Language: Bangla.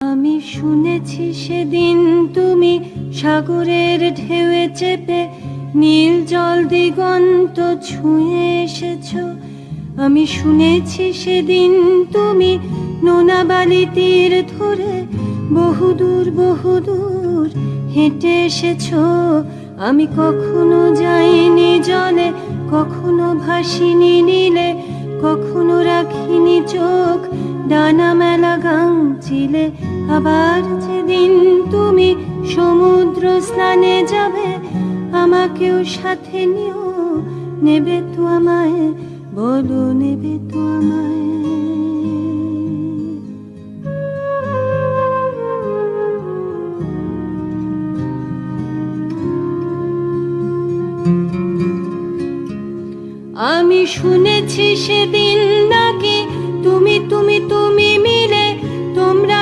আমি শুনেছি সেদিন তুমি সাগরের ঢেউয়ে চেপে নীল জল দিগন্ত ছুঁয়ে এসেছো। আমি শুনেছি সেদিন তুমি নোনা বালি তীর ধরে বহুদূর বহুদূর হেঁটে এসেছো। আমি কখনো যাইনি জলে, কখনো ভাসিনি নীলে, কখনো রাখিনি চোখ ডানা মেলা গাংচিলে। আবার যেদিন তুমি সমুদ্র স্নানে যাবে, আমাকেও সাথে নিও, নেবে তো আমায়, বলো নেবে তো আমায়। আমি শুনেছি সেদিন নাকি তুমি তো